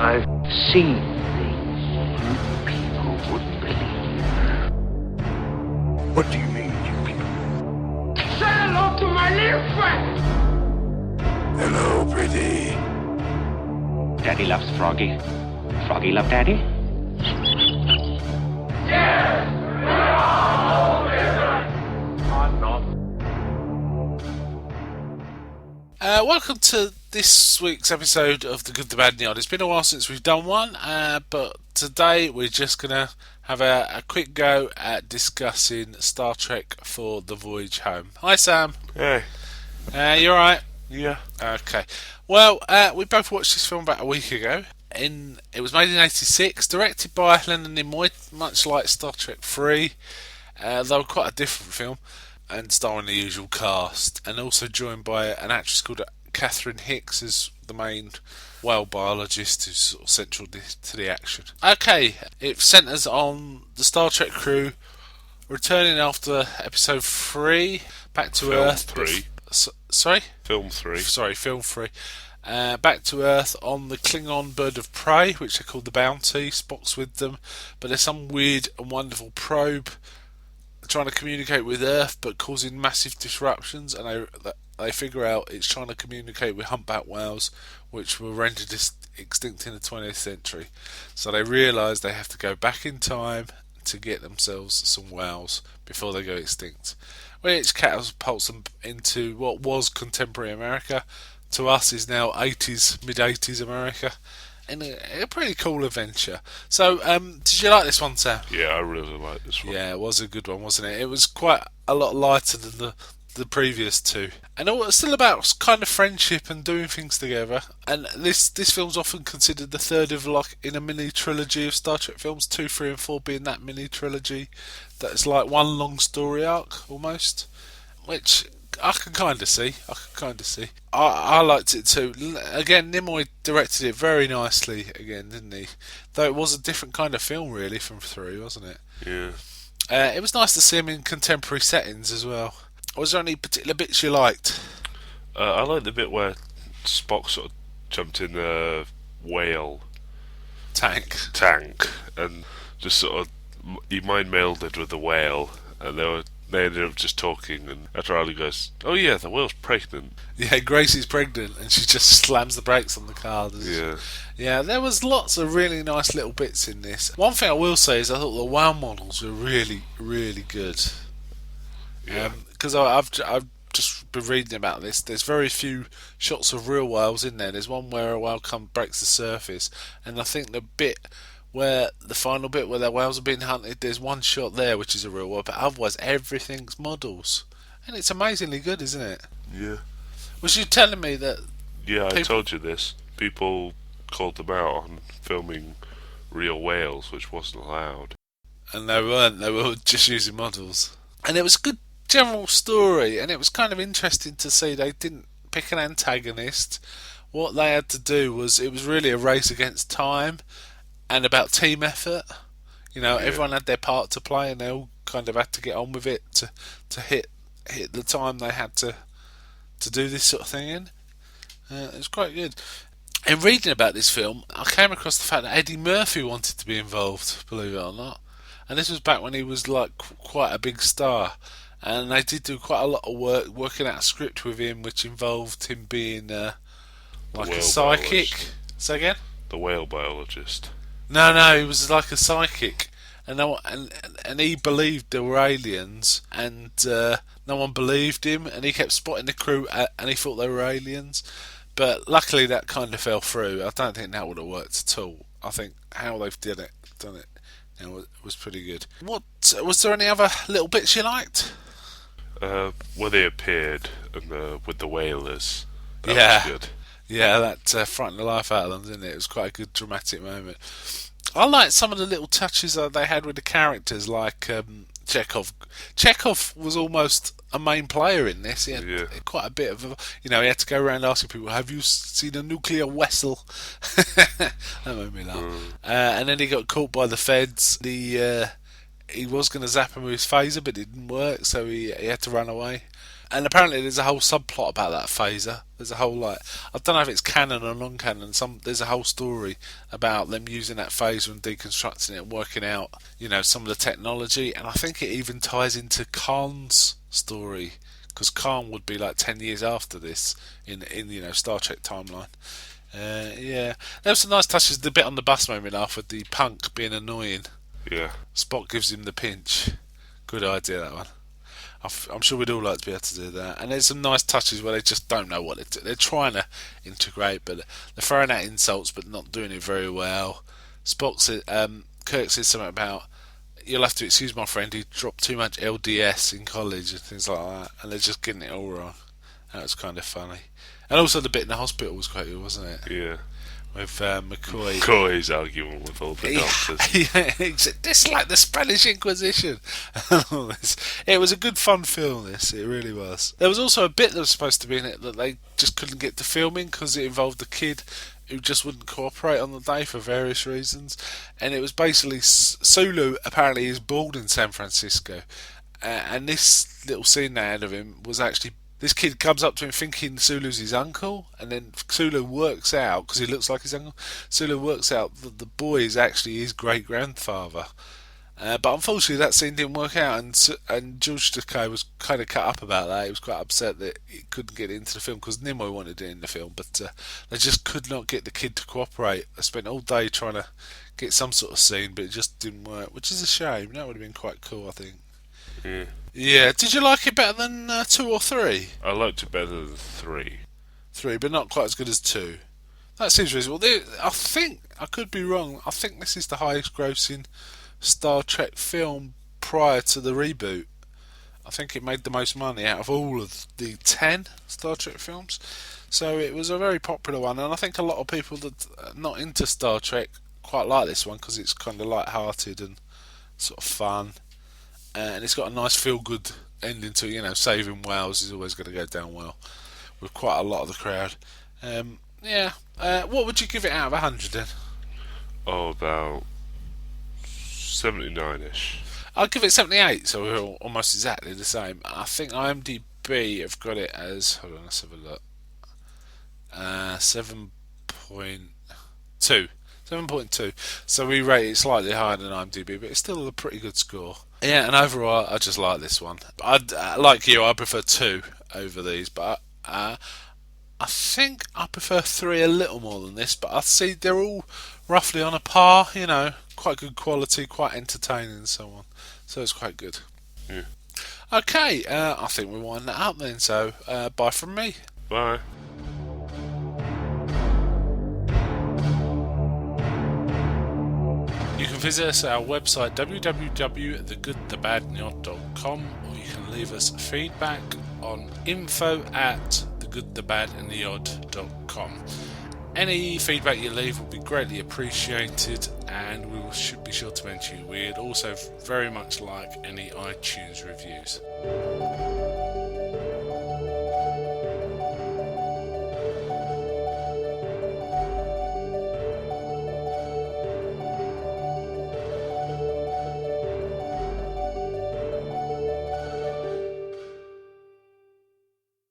I've seen things you people wouldn't believe. What do you mean, you people? Say hello to my little friend! Hello, pretty. Daddy loves Froggy. Froggy love Daddy? Yes! We're all I'm not. Welcome to this week's episode of The Good, the Bad and the Odd. It's been a while since we've done one, but today we're just going to have a quick go at discussing Star Trek for the Voyage Home. Hi, Sam. Hey. You alright? Yeah. Okay. Well, we both watched this film about a week ago. It was made in 86, directed by Leonard Nimoy, much like Star Trek 3. They were quite a different film, and starring the usual cast, and also joined by an actress called Catherine Hicks as the main whale biologist who's sort of central to the action. Okay, it centres on the Star Trek crew returning after episode 3 back to Film Earth. 3. Sorry? Film 3. Sorry, film 3. Back to Earth on the Klingon bird of prey, which they call the Bounty. Spock's with them, but there's some weird and wonderful probe trying to communicate with Earth but causing massive disruptions, and they figure out it's trying to communicate with humpback whales, which were rendered extinct in the 20th century. So they realise they have to go back in time to get themselves some whales before they go extinct, which catapults them into what was contemporary America. To us is now mid-80s America, and a pretty cool adventure. So, did you like this one, Sam? Yeah, I really like this one. Yeah, it was a good one, wasn't it? It was quite a lot lighter than the previous two, and it was still about kind of friendship and doing things together. And this film's often considered the third of in a mini trilogy of Star Trek films, 2, 3, and 4 being that mini trilogy that's like one long story arc almost, which I can kind of see. I liked it too. Again, Nimoy directed it very nicely again, didn't he? Though it was a different kind of film really from 3, wasn't it? Yeah. It was nice to see him in contemporary settings as well. Was there any particular bits you liked? I like the bit where Spock sort of jumped in the whale Tank and just sort of he mind melded with the whale, and they ended up just talking, and after all he goes, "Oh yeah, the whale's pregnant." Yeah, Gracie's pregnant, and she just slams the brakes on the car. Yeah, there was lots of really nice little bits in this. One thing I will say is I thought the whale models were really, really good. Yeah. Because I've just been reading about this. There's very few shots of real whales in there. There's one where a whale breaks the surface, and I think the final bit where the whales are being hunted, there's one shot there which is a real whale, but otherwise everything's models, and it's amazingly good, isn't it? Yeah. Was you telling me that? Yeah, I told you this. People called them out on filming real whales, which wasn't allowed. And they weren't. They were just using models, and it was a good general story, and it was kind of interesting to see they didn't pick an antagonist. What they had to do it was really a race against time and about team effort. You know, everyone had their part to play, and they all kind of had to get on with it to hit the time they had to do this sort of thing in. It was quite good. In reading about this film, I came across the fact that Eddie Murphy wanted to be involved, believe it or not. And this was back when he was like quite a big star. And they did do quite a lot of work working out a script with him, which involved him being like a psychic. Say again? The whale biologist. No, he was like a psychic, and he believed there were aliens, and no one believed him, and he kept spotting the crew, and he thought they were aliens. But luckily, that kind of fell through. I don't think that would have worked at all. I think how they've done it, was pretty good. What was there any other little bits you liked? Where they appeared with the whalers. That was good. Yeah, that frightened the life out of them, didn't it? It was quite a good dramatic moment. I liked some of the little touches that they had with the characters, like Chekhov. Chekhov was almost a main player in this. He had quite a bit of, he had to go around asking people, "Have you seen a nuclear vessel?" That made me laugh. And then he got caught by the feds. He was going to zap him with his phaser, but it didn't work, so he had to run away. And apparently there's a whole subplot about that phaser. There's a whole, I don't know if it's canon or non-canon. There's a whole story about them using that phaser and deconstructing it and working out, some of the technology. And I think it even ties into Khan's story, because Khan would be like 10 years after this in Star Trek timeline. There was some nice touches. The bit on the bus made me laugh with the punk being annoying. Yeah. Spock gives him the pinch. Good idea, that one. I'm sure we'd all like to be able to do that. And there's some nice touches where they just don't know what they're doing. They're trying to integrate, but they're throwing out insults, but not doing it very well. Spock said, Kirk says something about, "You'll have to excuse my friend, he dropped too much LDS in college," and things like that. And they're just getting it all wrong. That was kind of funny. And also the bit in the hospital was quite good, wasn't it? Yeah. With McCoy. McCoy's arguing with all the doctors. Yeah, this is like the Spanish Inquisition. It was a good fun film, this. It really was. There was also a bit that was supposed to be in it that they just couldn't get to filming because it involved a kid who just wouldn't cooperate on the day for various reasons. And it was basically Sulu apparently is bald in San Francisco. And this little scene they had of him was actually, this kid comes up to him thinking Sulu's his uncle, and then Sulu works out, because he looks like his uncle, Sulu works out that the boy is actually his great-grandfather. But unfortunately that scene didn't work out, and George Takei was kind of cut up about that. He was quite upset that he couldn't get it into the film, because Nimoy wanted it in the film, but they just could not get the kid to cooperate. They spent all day trying to get some sort of scene, but it just didn't work, which is a shame. That would have been quite cool, I think. Yeah. Yeah, did you like it better than 2 or 3? I liked it better than 3. 3, but not quite as good as 2. That seems reasonable. I think, I could be wrong, I think this is the highest grossing Star Trek film prior to the reboot. I think it made the most money out of all of the 10 Star Trek films. So it was a very popular one, and I think a lot of people that are not into Star Trek quite like this one, because it's kind of light-hearted and sort of fun. And it's got a nice feel-good ending to it. Saving whales is always going to go down well with quite a lot of the crowd. What would you give it out of 100 then? Oh, about 79-ish. I'll give it 78, so we're almost exactly the same. I think IMDb have got it as, hold on, let's have a look, 7.2. 7.2. So we rate it slightly higher than IMDb, but it's still a pretty good score. Yeah, and overall, I just like this one. Like you, I prefer 2 over these, but I think I prefer 3 a little more than this, but I see they're all roughly on a par, quite good quality, quite entertaining and so on. So it's quite good. Yeah. Okay, I think we'll wind that up then, so bye from me. Bye. You can visit us at our website www.thegoodthebadandtheodd.com, or you can leave us feedback on info@thegoodthebadandtheodd.com. Any feedback you leave will be greatly appreciated, and we should be sure to mention you. We'd also very much like any iTunes reviews.